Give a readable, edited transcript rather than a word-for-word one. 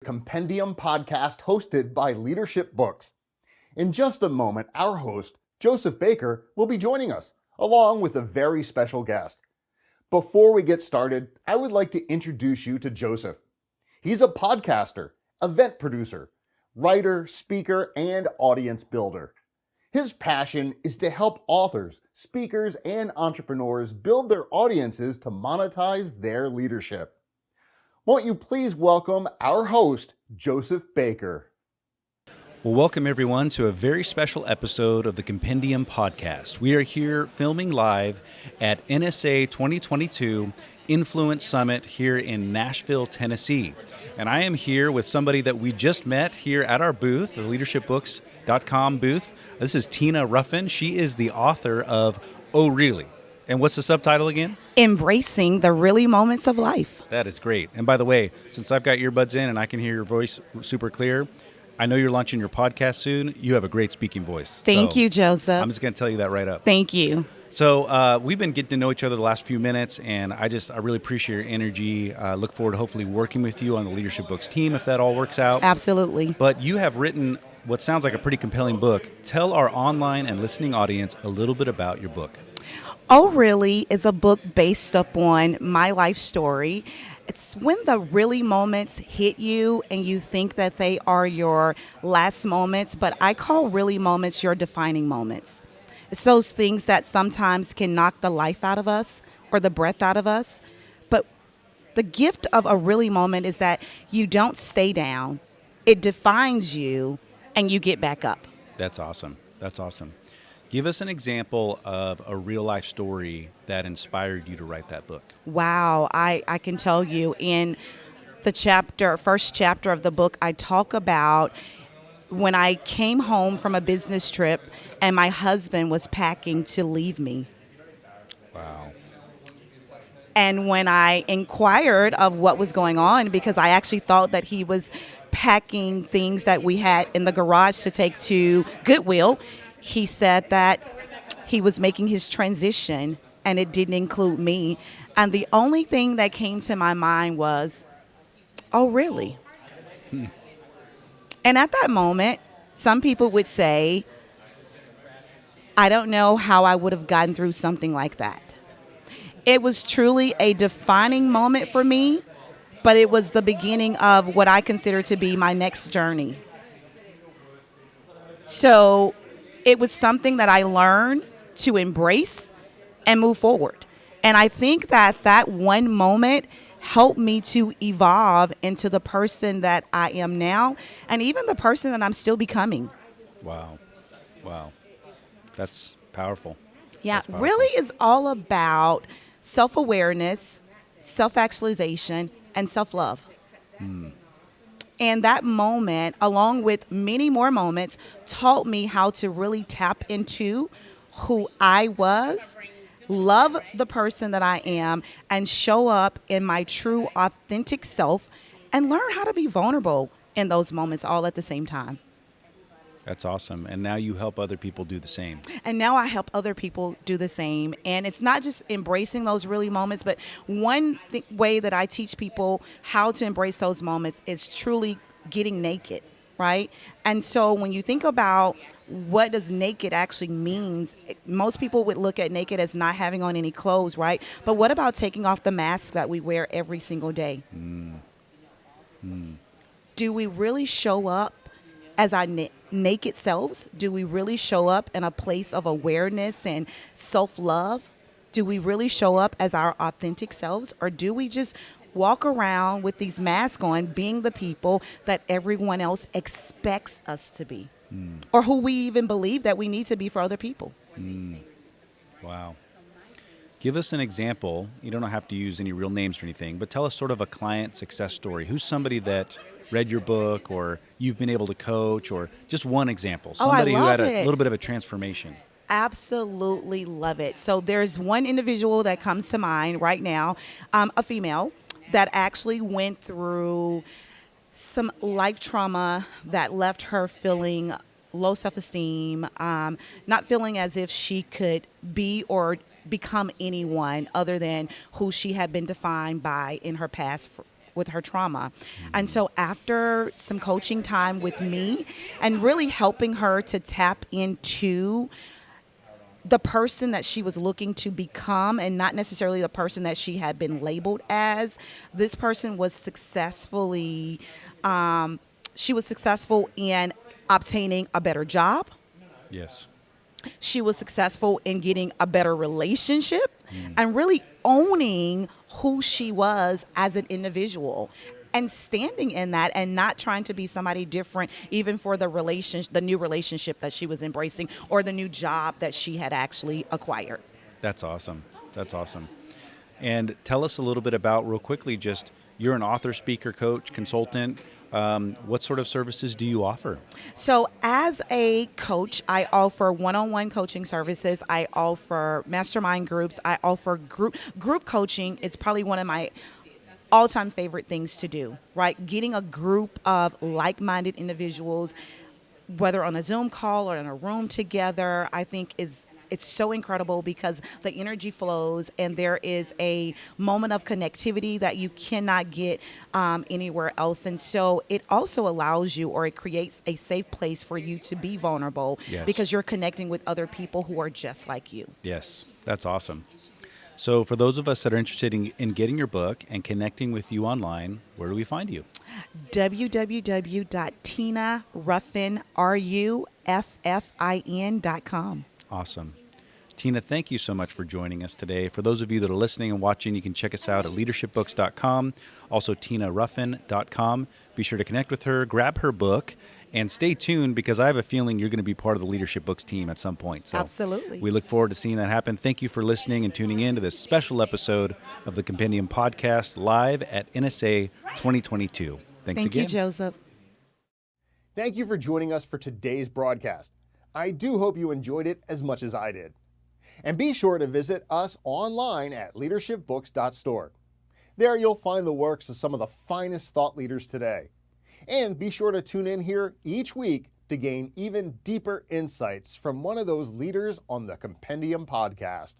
Compendium Podcast hosted by Leadership Books. In just a moment, our host, Joseph Baker, will be joining us, along with a very special guest. Before we get started, I would like to introduce you to Joseph. He's a podcaster, event producer, writer, speaker, and audience builder. His passion is to help authors, speakers, and entrepreneurs build their audiences to monetize their leadership. Won't you please welcome our host, Joseph Baker. Well, welcome everyone to a very special episode of the Compendium Podcast. We are here filming live at NSA 2022 Influence Summit here in Nashville, Tennessee. And I am here with somebody that we just met here at our booth, the leadershipbooks.com booth. This is Tina Ruffin. She is the author of Oh Really? And what's the subtitle again? Embracing the really moments of life. That is great. And by the way, since I've got earbuds in and I can hear your voice super clear, I know you're launching your podcast soon. You have a great speaking voice. Thank you, Joseph. I'm just going to tell you that right up. Thank you. So we've been getting to know each other the last few minutes, and I really appreciate your energy. Look forward to hopefully working with you on the Leadership Books team if that all works out. Absolutely. But you have written what sounds like a pretty compelling book. Tell our online and listening audience a little bit about your book. Oh Really is a book based upon my life story. It's when the really moments hit you and you think that they are your last moments, but I call really moments your defining moments. It's those things that sometimes can knock the life out of us or the breath out of us. But the gift of a really moment is that you don't stay down. It defines you and you get back up. That's awesome. That's awesome. Give us an example of a real life story that inspired you to write that book. Wow, I can tell you in the first chapter of the book, I talk about when I came home from a business trip and my husband was packing to leave me. Wow. And when I inquired of what was going on, because I actually thought that he was packing things that we had in the garage to take to Goodwill, he said that he was making his transition and it didn't include me. And the only thing that came to my mind was, oh, really? And at that moment, some people would say, I don't know how I would have gotten through something like that. It was truly a defining moment for me, but it was the beginning of what I consider to be my next journey. So it was something that I learned to embrace and move forward. And I think that one moment helped me to evolve into the person that I am now and even the person that I'm still becoming. Wow. That's powerful. Yeah, That's powerful. Really is all about self-awareness, self-actualization, and self-love. And that moment, along with many more moments, taught me how to really tap into who I was, love the person that I am, and show up in my true, authentic self, and learn how to be vulnerable in those moments all at the same time. That's awesome. And now you help other people do the same. And now I help other people do the same. And it's not just embracing those really moments, but one way that I teach people how to embrace those moments is truly getting naked, right? And so when you think about what does naked actually means, most people would look at naked as not having on any clothes, right? But what about taking off the mask that we wear every single day? Do we really show up as our naked selves? Do we really show up in a place of awareness and self-love? Do we really show up as our authentic selves? Or do we just walk around with these masks on, being the people that everyone else expects us to be? Or who we even believe that we need to be for other people? Wow. Give us an example. You don't have to use any real names or anything, but tell us sort of a client success story. Who's somebody that read your book or you've been able to coach, or just one example? Somebody who had a little bit of a transformation. Absolutely love it. So there's one individual that comes to mind right now, a female that actually went through some life trauma that left her feeling low self-esteem, not feeling as if she could be or become anyone other than who she had been defined by in her past with her trauma. And so after some coaching time with me and really helping her to tap into the person that she was looking to become and not necessarily the person that she had been labeled as, this person was successfully, she was successful in obtaining a better job. Yes. She was successful in getting a better relationship and really owning who she was as an individual and standing in that and not trying to be somebody different, even for the new relationship that she was embracing or the new job that she had actually acquired. That's awesome. That's awesome. And tell us a little bit about, real quickly, just you're an author, speaker, coach, consultant. What sort of services do you offer? So as a coach, I offer one-on-one coaching services. I offer mastermind groups. I offer group coaching. It's probably one of my all-time favorite things to do, right? Getting a group of like-minded individuals, whether on a Zoom call or in a room together, I think it's so incredible because the energy flows and there is a moment of connectivity that you cannot get anywhere else. And so it also allows you, or it creates a safe place for you to be vulnerable. Yes. Because you're connecting with other people who are just like you. Yes, that's awesome. So for those of us that are interested in getting your book and connecting with you online, where do we find you? www.tinaruffinruffin.com. Awesome. Tina, thank you so much for joining us today. For those of you that are listening and watching, you can check us out at leadershipbooks.com, also tinaruffin.com. Be sure to connect with her, grab her book, and stay tuned because I have a feeling you're going to be part of the Leadership Books team at some point. So Absolutely. we look forward to seeing that happen. Thank you for listening and tuning in to this special episode of the Compendium Podcast live at NSA 2022. Thanks Thank again. you, Joseph. Thank you for joining us for today's broadcast. I do hope you enjoyed it as much as I did. And be sure to visit us online at leadershipbooks.store. There you'll find the works of some of the finest thought leaders today. And be sure to tune in here each week to gain even deeper insights from one of those leaders on the Compendium Podcast.